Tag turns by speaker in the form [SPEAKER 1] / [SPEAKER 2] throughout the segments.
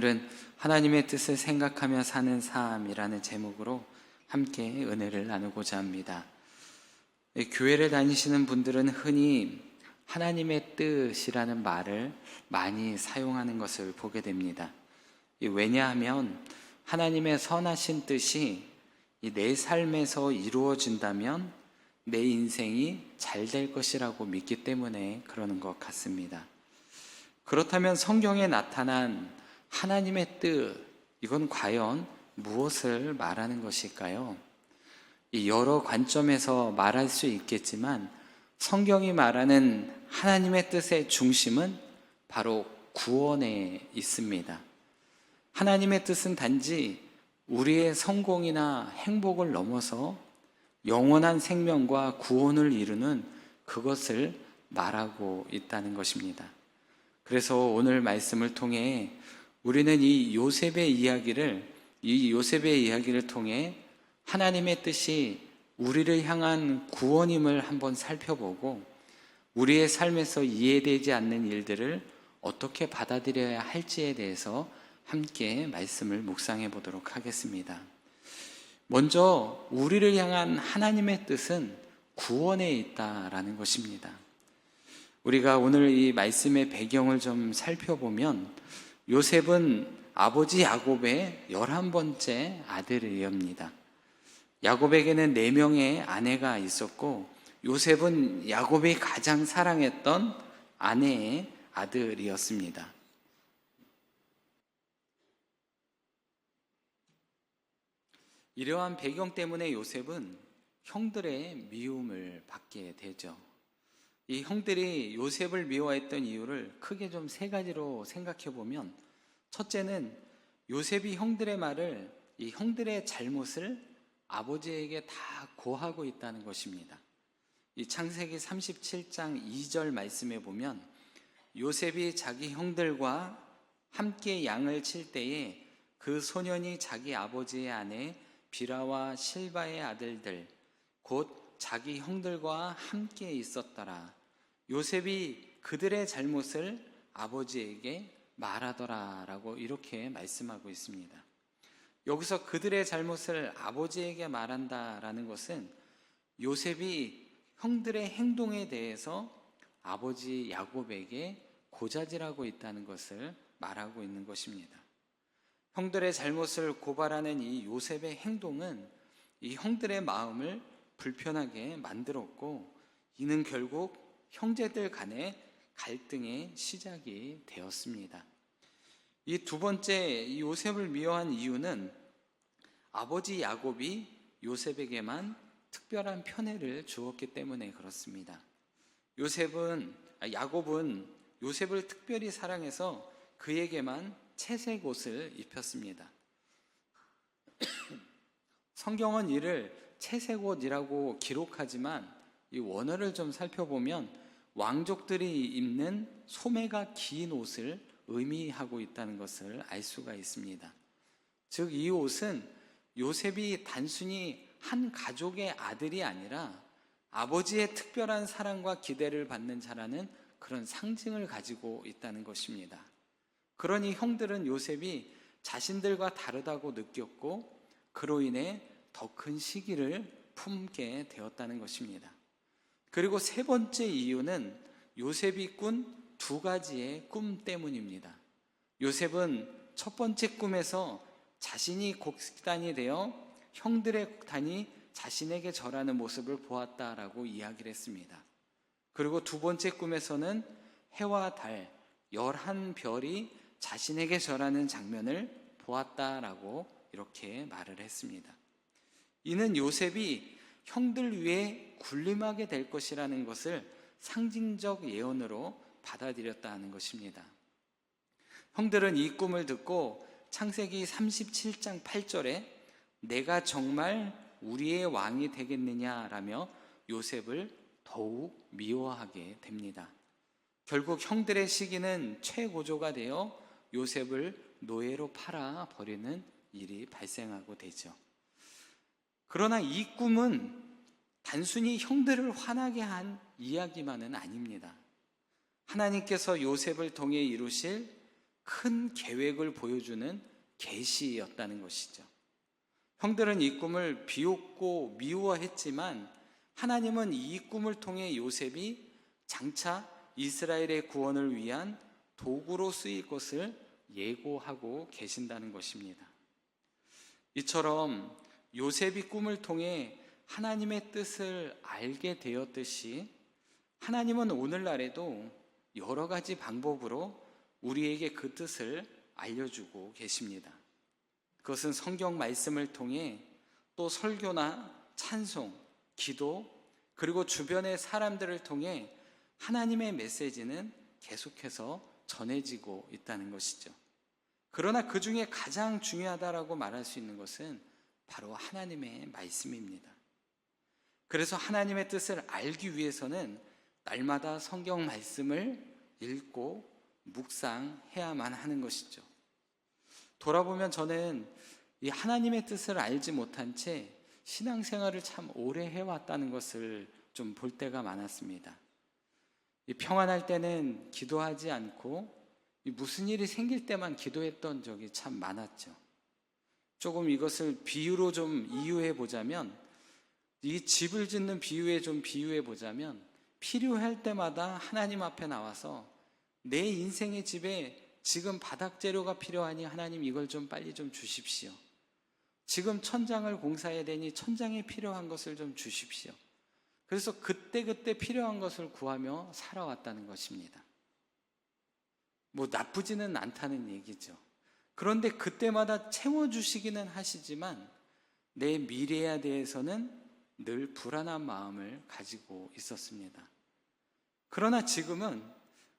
[SPEAKER 1] 오늘은 하나님의 뜻을 생각하며 사는 삶이라는 제목으로 함께 은혜를 나누고자 합니다. 교회를 다니시는 분들은 흔히 하나님의 뜻이라는 말을 많이 사용하는 것을 보게 됩니다. 왜냐하면 하나님의 선하신 뜻이 내 삶에서 이루어진다면 내 인생이 잘 될 것이라고 믿기 때문에 그러는 것 같습니다. 그렇다면 성경에 나타난 하나님의 뜻, 이건 과연 무엇을 말하는 것일까요? 여러 관점에서 말할 수 있겠지만 성경이 말하는 하나님의 뜻의 중심은 바로 구원에 있습니다. 하나님의 뜻은 단지 우리의 성공이나 행복을 넘어서 영원한 생명과 구원을 이루는 그것을 말하고 있다는 것입니다. 그래서 오늘 말씀을 통해 우리는 이 요셉의 이야기를 통해 하나님의 뜻이 우리를 향한 구원임을 한번 살펴보고 우리의 삶에서 이해되지 않는 일들을 어떻게 받아들여야 할지에 대해서 함께 말씀을 묵상해 보도록 하겠습니다. 먼저 우리를 향한 하나님의 뜻은 구원에 있다라는 것입니다. 우리가 오늘 이 말씀의 배경을 좀 살펴보면 요셉은 아버지 야곱의 11번째 아들이옵니다. 야곱에게는 4명의 아내가 있었고 요셉은 야곱이 가장 사랑했던 아내의 아들이었습니다. 이러한 배경 때문에 요셉은 형들의 미움을 받게 되죠. 이 형들이 요셉을 미워했던 이유를 크게 좀 3가지로 생각해 보면, 첫째는 요셉이 형들의 말을, 이 형들의 잘못을 아버지에게 다 고하고 있다는 것입니다. 이 창세기 37장 2절 말씀에 보면 요셉이 자기 형들과 함께 양을 칠 때에 그 소년이 자기 아버지의 아내 비라와 실바의 아들들 곧 자기 형들과 함께 있었더라. 요셉이 그들의 잘못을 아버지에게 말하더라라고 이렇게 말씀하고 있습니다. 여기서 그들의 잘못을 아버지에게 말한다라는 것은 요셉이 형들의 행동에 대해서 아버지 야곱에게 고자질하고 있다는 것을 말하고 있는 것입니다. 형들의 잘못을 고발하는 이 요셉의 행동은 이 형들의 마음을 불편하게 만들었고, 이는 결국 형제들 간의 갈등의 시작이 되었습니다. 이 2번째, 요셉을 미워한 이유는 아버지 야곱이 요셉에게만 특별한 편애를 주었기 때문에 그렇습니다. 야곱은 요셉을 특별히 사랑해서 그에게만 채색 옷을 입혔습니다. 성경은 이를 채색 옷이라고 기록하지만 이 원어를 좀 살펴보면 왕족들이 입는 소매가 긴 옷을 의미하고 있다는 것을 알 수가 있습니다. 즉, 이 옷은 요셉이 단순히 한 가족의 아들이 아니라 아버지의 특별한 사랑과 기대를 받는 자라는 그런 상징을 가지고 있다는 것입니다. 그러니 형들은 요셉이 자신들과 다르다고 느꼈고 그로 인해 더 큰 시기를 품게 되었다는 것입니다. 그리고 3번째 이유는 요셉이 꾼 2가지의 꿈 때문입니다. 요셉은 첫 번째 꿈에서 자신이 곡식단이 되어 형들의 곡단이 자신에게 절하는 모습을 보았다라고 이야기를 했습니다. 그리고 2번째 꿈에서는 해와 달, 11별이 자신에게 절하는 장면을 보았다라고 이렇게 말을 했습니다. 이는 요셉이 형들 위에 군림하게 될 것이라는 것을 상징적 예언으로 받아들였다는 것입니다. 형들은 이 꿈을 듣고 창세기 37장 8절에 내가 정말 우리의 왕이 되겠느냐라며 요셉을 더욱 미워하게 됩니다. 결국 형들의 시기는 최고조가 되어 요셉을 노예로 팔아 버리는 일이 발생하고 되죠. 그러나 이 꿈은 단순히 형들을 화나게 한 이야기만은 아닙니다. 하나님께서 요셉을 통해 이루실 큰 계획을 보여주는 계시였다는 것이죠. 형들은 이 꿈을 비웃고 미워했지만 하나님은 이 꿈을 통해 요셉이 장차 이스라엘의 구원을 위한 도구로 쓰일 것을 예고하고 계신다는 것입니다. 이처럼 요셉이 꿈을 통해 하나님의 뜻을 알게 되었듯이 하나님은 오늘날에도 여러 가지 방법으로 우리에게 그 뜻을 알려주고 계십니다. 그것은 성경 말씀을 통해 또 설교나 찬송, 기도, 그리고 주변의 사람들을 통해 하나님의 메시지는 계속해서 전해지고 있다는 것이죠. 그러나 그 중에 가장 중요하다라고 말할 수 있는 것은 바로 하나님의 말씀입니다. 그래서 하나님의 뜻을 알기 위해서는 날마다 성경 말씀을 읽고 묵상해야만 하는 것이죠. 돌아보면 저는 이 하나님의 뜻을 알지 못한 채 신앙생활을 참 오래 해왔다는 것을 좀 볼 때가 많았습니다. 이 평안할 때는 기도하지 않고 무슨 일이 생길 때만 기도했던 적이 참 많았죠. 조금 이것을 비유로 좀 이유해 보자면, 이 집을 짓는 비유에 좀 비유해 보자면, 필요할 때마다 하나님 앞에 나와서 내 인생의 집에 지금 바닥 재료가 필요하니 하나님 이걸 좀 빨리 좀 주십시오. 지금 천장을 공사해야 되니 천장에 필요한 것을 좀 주십시오. 그래서 그때그때 필요한 것을 구하며 살아왔다는 것입니다. 뭐 나쁘지는 않다는 얘기죠. 그런데 그때마다 채워주시기는 하시지만 내 미래에 대해서는 늘 불안한 마음을 가지고 있었습니다. 그러나 지금은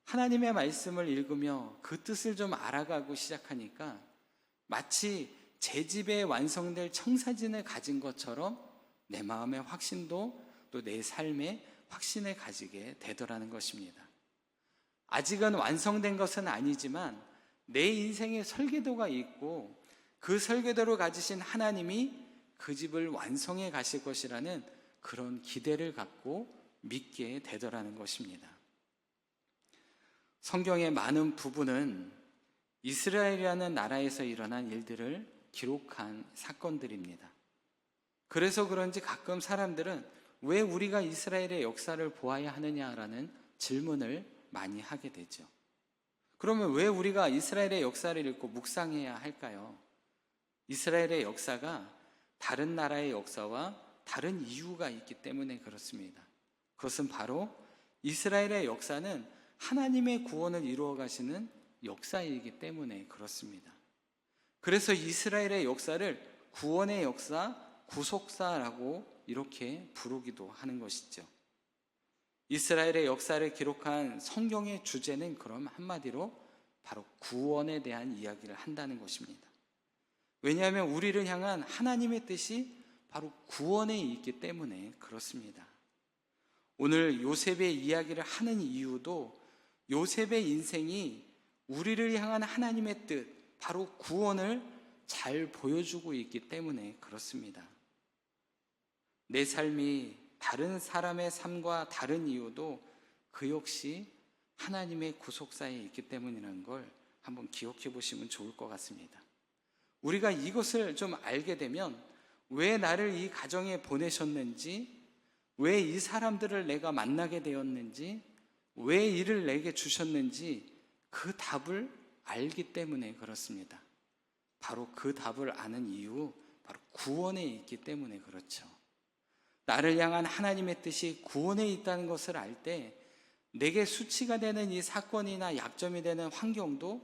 [SPEAKER 1] 하나님의 말씀을 읽으며 그 뜻을 좀 알아가고 시작하니까 마치 제 집에 완성될 청사진을 가진 것처럼 내 마음의 확신도 또 내 삶의 확신을 가지게 되더라는 것입니다. 아직은 완성된 것은 아니지만 내 인생의 설계도가 있고 그 설계도를 가지신 하나님이 그 집을 완성해 가실 것이라는 그런 기대를 갖고 믿게 되더라는 것입니다. 성경의 많은 부분은 이스라엘이라는 나라에서 일어난 일들을 기록한 사건들입니다. 그래서 그런지 가끔 사람들은 왜 우리가 이스라엘의 역사를 보아야 하느냐라는 질문을 많이 하게 되죠. 그러면 왜 우리가 이스라엘의 역사를 읽고 묵상해야 할까요? 이스라엘의 역사가 다른 나라의 역사와 다른 이유가 있기 때문에 그렇습니다. 그것은 바로 이스라엘의 역사는 하나님의 구원을 이루어 가시는 역사이기 때문에 그렇습니다. 그래서 이스라엘의 역사를 구원의 역사, 구속사라고 이렇게 부르기도 하는 것이죠. 이스라엘의 역사를 기록한 성경의 주제는 그럼 한마디로 바로 구원에 대한 이야기를 한다는 것입니다. 왜냐하면 우리를 향한 하나님의 뜻이 바로 구원에 있기 때문에 그렇습니다. 오늘 요셉의 이야기를 하는 이유도 요셉의 인생이 우리를 향한 하나님의 뜻, 바로 구원을 잘 보여주고 있기 때문에 그렇습니다. 내 삶이 다른 사람의 삶과 다른 이유도 그 역시 하나님의 구속사에 있기 때문이라는 걸 한번 기억해 보시면 좋을 것 같습니다. 우리가 이것을 좀 알게 되면 왜 나를 이 가정에 보내셨는지, 왜 이 사람들을 내가 만나게 되었는지, 왜 이를 내게 주셨는지 그 답을 알기 때문에 그렇습니다. 바로 그 답을 아는 이유, 바로 구원에 있기 때문에 그렇죠. 나를 향한 하나님의 뜻이 구원에 있다는 것을 알 때 내게 수치가 되는 이 사건이나 약점이 되는 환경도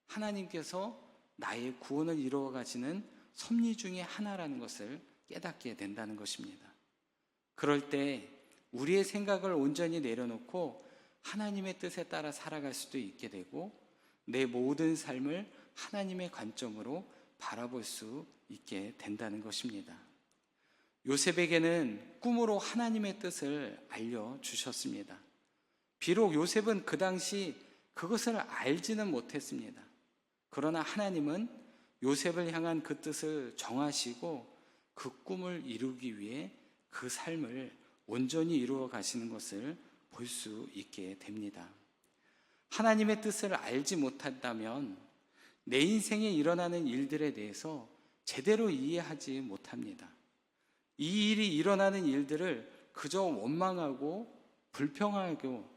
[SPEAKER 1] 하나님께서 나의 구원을 이루어 가시는 섭리 중에 하나라는 것을 깨닫게 된다는 것입니다. 그럴 때 우리의 생각을 온전히 내려놓고 하나님의 뜻에 따라 살아갈 수도 있게 되고 내 모든 삶을 하나님의 관점으로 바라볼 수 있게 된다는 것입니다. 요셉에게는 꿈으로 하나님의 뜻을 알려주셨습니다. 비록 요셉은 그 당시 그것을 알지는 못했습니다. 그러나 하나님은 요셉을 향한 그 뜻을 정하시고 그 꿈을 이루기 위해 그 삶을 온전히 이루어 가시는 것을 볼 수 있게 됩니다. 하나님의 뜻을 알지 못한다면 내 인생에 일어나는 일들에 대해서 제대로 이해하지 못합니다. 이 일이 일어나는 일들을 그저 원망하고 불평하고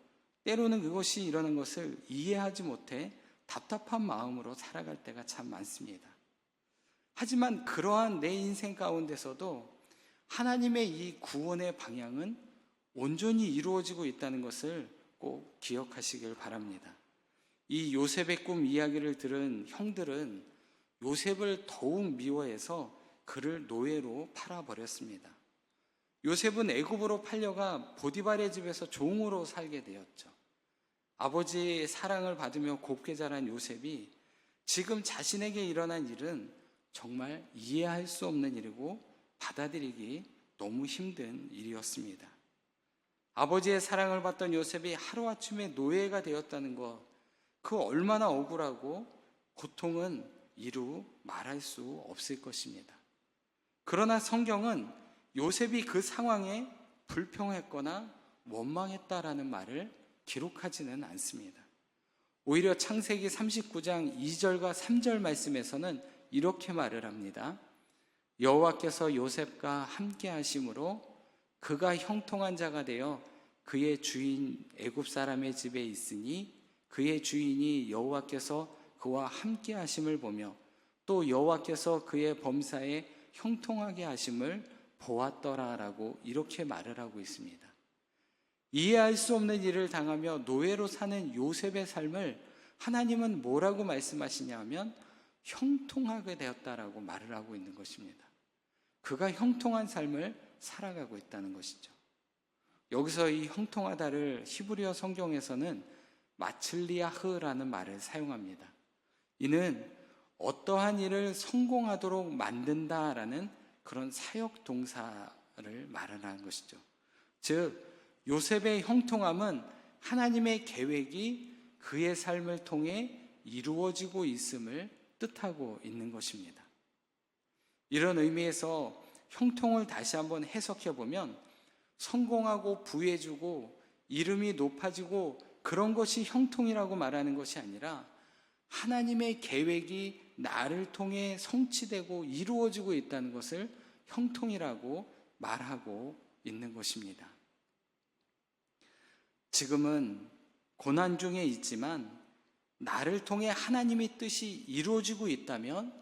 [SPEAKER 1] 때로는 그것이 일어난 것을 이해하지 못해 답답한 마음으로 살아갈 때가 참 많습니다. 하지만 그러한 내 인생 가운데서도 하나님의 이 구원의 방향은 온전히 이루어지고 있다는 것을 꼭 기억하시길 바랍니다. 이 요셉의 꿈 이야기를 들은 형들은 요셉을 더욱 미워해서 그를 노예로 팔아버렸습니다. 요셉은 애굽으로 팔려가 보디발의 집에서 종으로 살게 되었죠. 아버지의 사랑을 받으며 곱게 자란 요셉이 지금 자신에게 일어난 일은 정말 이해할 수 없는 일이고 받아들이기 너무 힘든 일이었습니다. 아버지의 사랑을 받던 요셉이 하루아침에 노예가 되었다는 것, 그 얼마나 억울하고 고통은 이루 말할 수 없을 것입니다. 그러나 성경은 요셉이 그 상황에 불평했거나 원망했다라는 말을 기록하지는 않습니다. 오히려 창세기 39장 2절과 3절 말씀에서는 이렇게 말을 합니다. 여호와께서 요셉과 함께 하심으로 그가 형통한 자가 되어 그의 주인 애굽 사람의 집에 있으니 그의 주인이 여호와께서 그와 함께 하심을 보며 또 여호와께서 그의 범사에 형통하게 하심을 보았더라라고 이렇게 말을 하고 있습니다. 이해할 수 없는 일을 당하며 노예로 사는 요셉의 삶을 하나님은 뭐라고 말씀하시냐면 형통하게 되었다라고 말을 하고 있는 것입니다. 그가 형통한 삶을 살아가고 있다는 것이죠. 여기서 이 형통하다를 히브리어 성경에서는 마칠리아흐라는 말을 사용합니다. 이는 어떠한 일을 성공하도록 만든다라는 그런 사역 동사를 말하는 것이죠. 즉 요셉의 형통함은 하나님의 계획이 그의 삶을 통해 이루어지고 있음을 뜻하고 있는 것입니다. 이런 의미에서 형통을 다시 한번 해석해 보면 성공하고 부해지고 이름이 높아지고 그런 것이 형통이라고 말하는 것이 아니라 하나님의 계획이 나를 통해 성취되고 이루어지고 있다는 것을 형통이라고 말하고 있는 것입니다. 지금은 고난 중에 있지만 나를 통해 하나님의 뜻이 이루어지고 있다면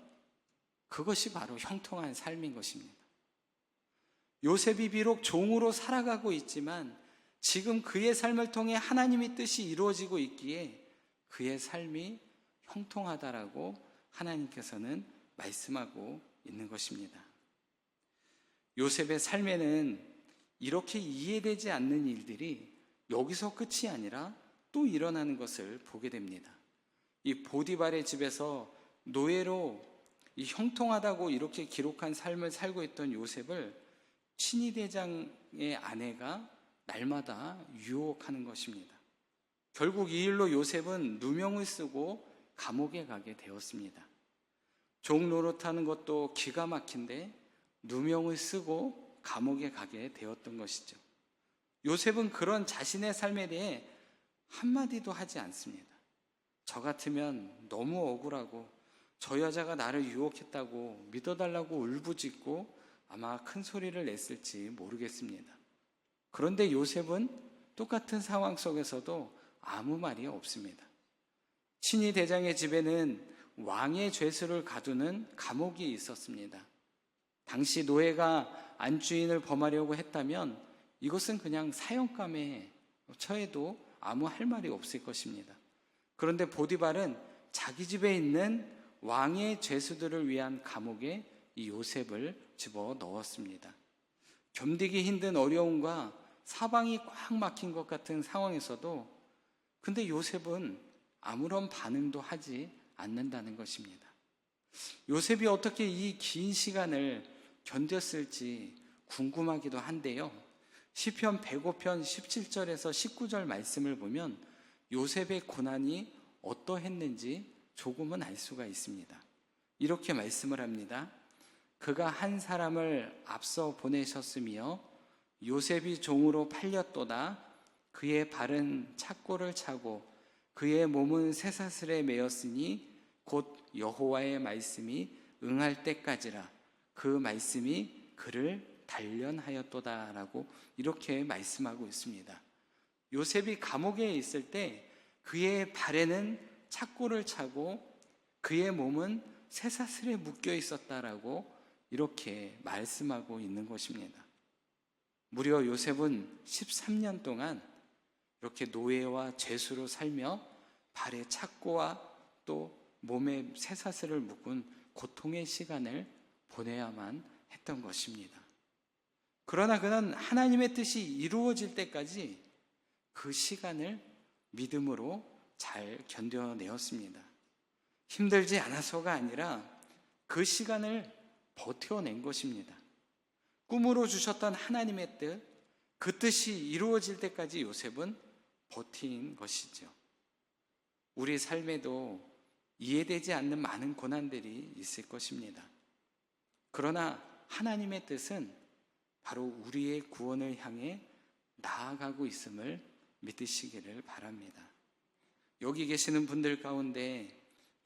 [SPEAKER 1] 그것이 바로 형통한 삶인 것입니다. 요셉이 비록 종으로 살아가고 있지만 지금 그의 삶을 통해 하나님의 뜻이 이루어지고 있기에 그의 삶이 형통하다라고 하나님께서는 말씀하고 있는 것입니다. 요셉의 삶에는 이렇게 이해되지 않는 일들이 여기서 끝이 아니라 또 일어나는 것을 보게 됩니다. 이 보디발의 집에서 노예로 이 형통하다고 이렇게 기록한 삶을 살고 있던 요셉을 친위대장의 아내가 날마다 유혹하는 것입니다. 결국 이 일로 요셉은 누명을 쓰고 감옥에 가게 되었습니다. 종 노릇하는 것도 기가 막힌데 누명을 쓰고 감옥에 가게 되었던 것이죠. 요셉은 그런 자신의 삶에 대해 한마디도 하지 않습니다. 저 같으면 너무 억울하고 저 여자가 나를 유혹했다고 믿어달라고 울부짖고 아마 큰 소리를 냈을지 모르겠습니다. 그런데 요셉은 똑같은 상황 속에서도 아무 말이 없습니다. 친위 대장의 집에는 왕의 죄수를 가두는 감옥이 있었습니다. 당시 노예가 안주인을 범하려고 했다면 이것은 그냥 사형감에 처해도 아무 할 말이 없을 것입니다. 그런데 보디발은 자기 집에 있는 왕의 죄수들을 위한 감옥에 이 요셉을 집어 넣었습니다. 견디기 힘든 어려움과 사방이 꽉 막힌 것 같은 상황에서도 근데 요셉은 아무런 반응도 하지 않는다는 것입니다. 요셉이 어떻게 이 긴 시간을 견뎠을지 궁금하기도 한데요. 시편 105편 17절에서 19절 말씀을 보면 요셉의 고난이 어떠했는지 조금은 알 수가 있습니다. 이렇게 말씀을 합니다. 그가 한 사람을 앞서 보내셨으며 요셉이 종으로 팔렸도다. 그의 발은 착고를 차고 그의 몸은 쇠사슬에 매였으니 곧 여호와의 말씀이 응할 때까지라. 그 말씀이 그를 단련하였도다라고 이렇게 말씀하고 있습니다. 요셉이 감옥에 있을 때 그의 발에는 착고를 차고 그의 몸은 쇠사슬에 묶여 있었다라고 이렇게 말씀하고 있는 것입니다. 무려 요셉은 13년 동안 이렇게 노예와 죄수로 살며 발에 착고와 또 몸에 쇠사슬을 묶은 고통의 시간을 보내야만 했던 것입니다. 그러나 그는 하나님의 뜻이 이루어질 때까지 그 시간을 믿음으로 잘 견뎌내었습니다. 힘들지 않아서가 아니라 그 시간을 버텨낸 것입니다. 꿈으로 주셨던 하나님의 뜻, 그 뜻이 이루어질 때까지 요셉은 버틴 것이죠. 우리 삶에도 이해되지 않는 많은 고난들이 있을 것입니다. 그러나 하나님의 뜻은 바로 우리의 구원을 향해 나아가고 있음을 믿으시기를 바랍니다. 여기 계시는 분들 가운데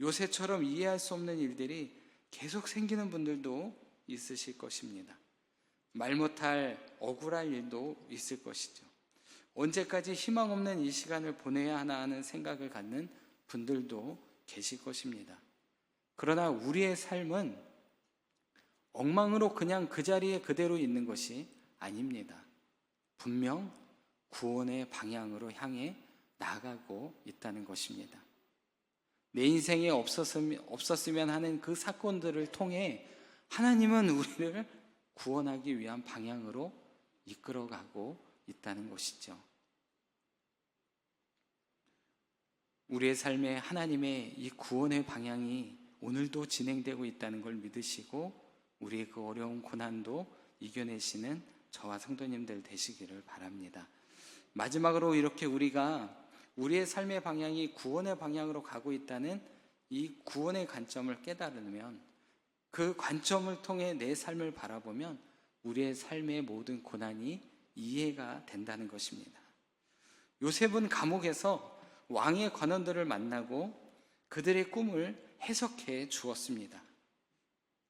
[SPEAKER 1] 요새처럼 이해할 수 없는 일들이 계속 생기는 분들도 있으실 것입니다. 말 못할 억울할 일도 있을 것이죠. 언제까지 희망 없는 이 시간을 보내야 하나 하는 생각을 갖는 분들도 계실 것입니다. 그러나 우리의 삶은 엉망으로 그냥 그 자리에 그대로 있는 것이 아닙니다. 분명 구원의 방향으로 향해 나아가고 있다는 것입니다. 내 인생에 없었으면 하는 그 사건들을 통해 하나님은 우리를 구원하기 위한 방향으로 이끌어가고 있다는 것이죠. 우리의 삶에 하나님의 이 구원의 방향이 오늘도 진행되고 있다는 걸 믿으시고 우리의 그 어려운 고난도 이겨내시는 저와 성도님들 되시기를 바랍니다. 마지막으로 이렇게 우리가 우리의 삶의 방향이 구원의 방향으로 가고 있다는 이 구원의 관점을 깨달으면 그 관점을 통해 내 삶을 바라보면 우리의 삶의 모든 고난이 이해가 된다는 것입니다. 요셉은 감옥에서 왕의 관원들을 만나고 그들의 꿈을 해석해 주었습니다.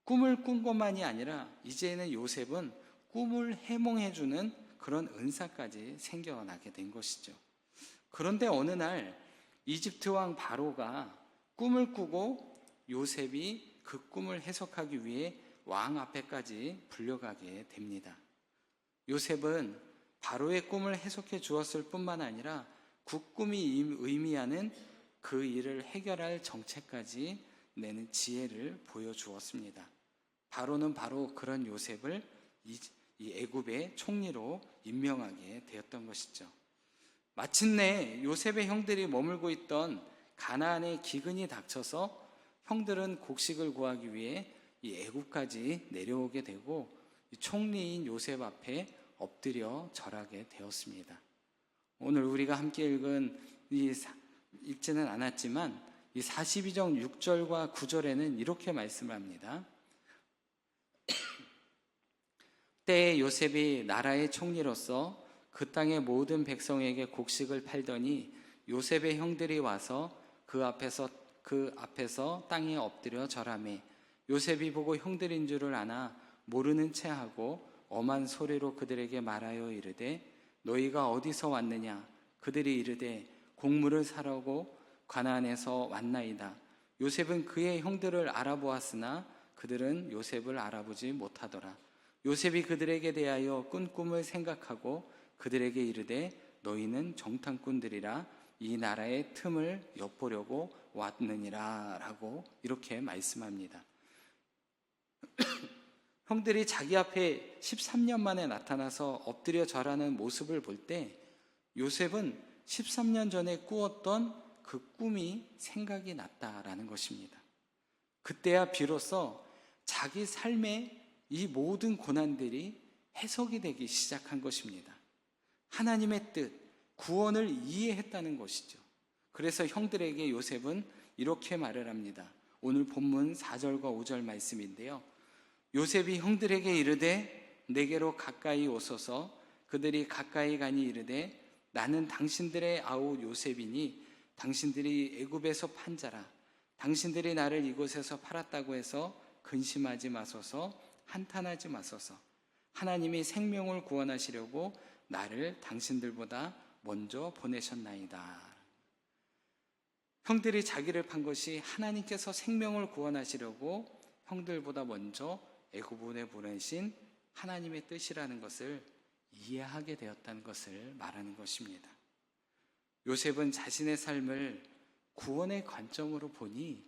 [SPEAKER 1] 꿈을 꾼 것만이 아니라 이제는 요셉은 꿈을 해몽해 주는 그런 은사까지 생겨나게 된 것이죠. 그런데 어느 날 이집트 왕 바로가 꿈을 꾸고 요셉이 그 꿈을 해석하기 위해 왕 앞에까지 불려가게 됩니다. 요셉은 바로의 꿈을 해석해 주었을 뿐만 아니라 그 꿈이 의미하는 그 일을 해결할 정체까지 내는 지혜를 보여주었습니다. 바로는 바로 그런 요셉을 이 애굽의 총리로 임명하게 되었던 것이죠. 마침내 요셉의 형들이 머물고 있던 가나안의 기근이 닥쳐서 형들은 곡식을 구하기 위해 이 애굽까지 내려오게 되고 총리인 요셉 앞에 엎드려 절하게 되었습니다. 오늘 우리가 함께 읽은 읽지는 않았지만 이 42장 6절과 9절에는 이렇게 말씀을 합니다. 때에 요셉이 나라의 총리로서 그 땅의 모든 백성에게 곡식을 팔더니 요셉의 형들이 와서 그 앞에서 땅에 엎드려 절하매 요셉이 보고 형들인 줄을 아나 모르는 채 하고 엄한 소리로 그들에게 말하여 이르되 너희가 어디서 왔느냐? 그들이 이르되 곡물을 사려고 가나안에서 왔나이다. 요셉은 그의 형들을 알아보았으나 그들은 요셉을 알아보지 못하더라. 요셉이 그들에게 대하여 꾼 꿈을 생각하고 그들에게 이르되 너희는 정탐꾼들이라 이 나라의 틈을 엿보려고 왔느니라 라고 이렇게 말씀합니다. 형들이 자기 앞에 13년 만에 나타나서 엎드려 절하는 모습을 볼 때 요셉은 13년 전에 꾸었던 그 꿈이 생각이 났다라는 것입니다. 그때야 비로소 자기 삶의 이 모든 고난들이 해석이 되기 시작한 것입니다. 하나님의 뜻, 구원을 이해했다는 것이죠. 그래서 형들에게 요셉은 이렇게 말을 합니다. 오늘 본문 4절과 5절 말씀인데요. 요셉이 형들에게 이르되 내게로 가까이 오소서. 그들이 가까이 가니 이르되 나는 당신들의 아우 요셉이니 당신들이 애굽에서 판 자라. 당신들이 나를 이곳에서 팔았다고 해서 근심하지 마소서, 한탄하지 마소서. 하나님이 생명을 구원하시려고 나를 당신들보다 먼저 보내셨나이다. 형들이 자기를 판 것이 하나님께서 생명을 구원하시려고 형들보다 먼저 애굽에 보내신 하나님의 뜻이라는 것을 이해하게 되었다는 것을 말하는 것입니다. 요셉은 자신의 삶을 구원의 관점으로 보니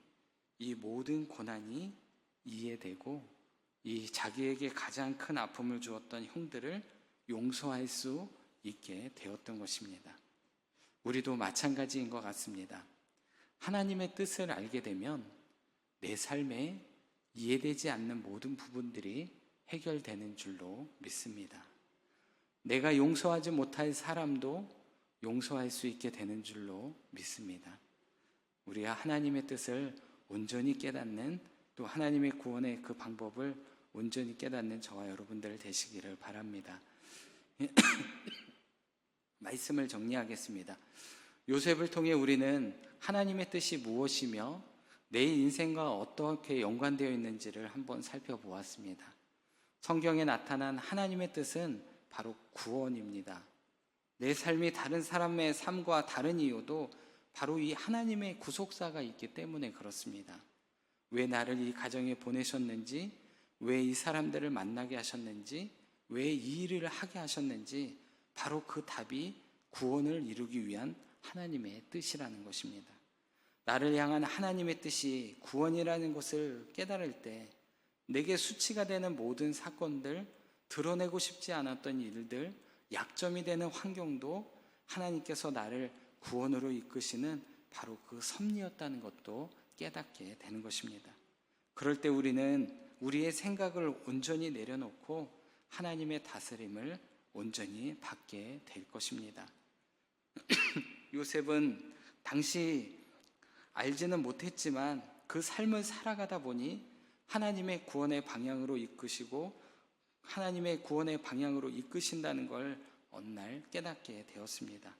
[SPEAKER 1] 이 모든 고난이 이해되고 이 자기에게 가장 큰 아픔을 주었던 형들을 용서할 수 있게 되었던 것입니다. 우리도 마찬가지인 것 같습니다. 하나님의 뜻을 알게 되면 내 삶에 이해되지 않는 모든 부분들이 해결되는 줄로 믿습니다. 내가 용서하지 못할 사람도 용서할 수 있게 되는 줄로 믿습니다. 우리가 하나님의 뜻을 온전히 깨닫는, 또 하나님의 구원의 그 방법을 온전히 깨닫는 저와 여러분들 되시기를 바랍니다. 말씀을 정리하겠습니다. 요셉을 통해 우리는 하나님의 뜻이 무엇이며 내 인생과 어떻게 연관되어 있는지를 한번 살펴보았습니다. 성경에 나타난 하나님의 뜻은 바로 구원입니다. 내 삶이 다른 사람의 삶과 다른 이유도 바로 이 하나님의 구속사가 있기 때문에 그렇습니다. 왜 나를 이 가정에 보내셨는지, 왜 이 사람들을 만나게 하셨는지, 왜 이 일을 하게 하셨는지, 바로 그 답이 구원을 이루기 위한 하나님의 뜻이라는 것입니다. 나를 향한 하나님의 뜻이 구원이라는 것을 깨달을 때 내게 수치가 되는 모든 사건들, 드러내고 싶지 않았던 일들, 약점이 되는 환경도 하나님께서 나를 구원으로 이끄시는 바로 그 섭리였다는 것도 깨닫게 되는 것입니다. 그럴 때 우리는 우리의 생각을 온전히 내려놓고 하나님의 다스림을 온전히 받게 될 것입니다. 요셉은 당시 알지는 못했지만 그 삶을 살아가다 보니 하나님의 구원의 방향으로 이끄시고 하나님의 구원의 방향으로 이끄신다는 걸 어느 날 깨닫게 되었습니다.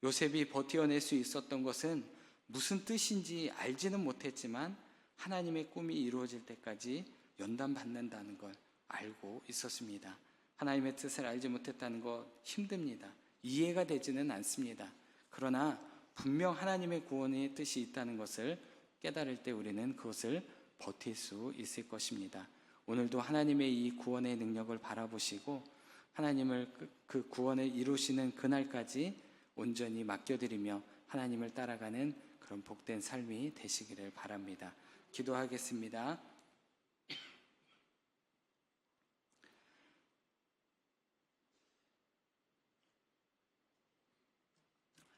[SPEAKER 1] 요셉이 버텨낼 수 있었던 것은 무슨 뜻인지 알지는 못했지만 하나님의 꿈이 이루어질 때까지 연단받는다는 걸 알고 있었습니다. 하나님의 뜻을 알지 못했다는 것 힘듭니다. 이해가 되지는 않습니다. 그러나 분명 하나님의 구원의 뜻이 있다는 것을 깨달을 때 우리는 그것을 버틸 수 있을 것입니다. 오늘도 하나님의 이 구원의 능력을 바라보시고 하나님을 그 구원을 이루시는 그날까지 온전히 맡겨드리며 하나님을 따라가는 그런 복된 삶이 되시기를 바랍니다. 기도하겠습니다.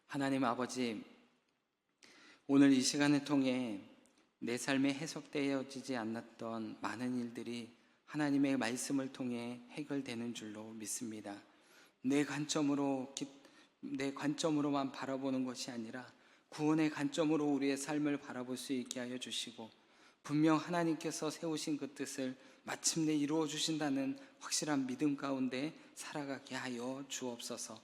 [SPEAKER 1] 하나님 아버지, 오늘 이 시간을 통해 내 삶에 해석되어지지 않았던 많은 일들이 하나님의 말씀을 통해 해결되는 줄로 믿습니다. 내 관점으로만 바라보는 것이 아니라 구원의 관점으로 우리의 삶을 바라볼 수 있게 하여 주시고 분명 하나님께서 세우신 그 뜻을 마침내 이루어 주신다는 확실한 믿음 가운데 살아가게 하여 주옵소서.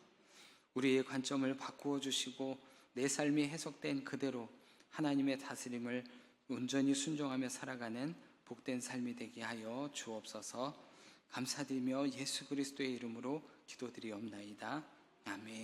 [SPEAKER 1] 우리의 관점을 바꾸어 주시고 내 삶이 해석된 그대로 하나님의 다스림을 온전히 순종하며 살아가는 복된 삶이 되게 하여 주옵소서. 감사드리며 예수 그리스도의 이름으로 기도드리옵나이다. 아멘.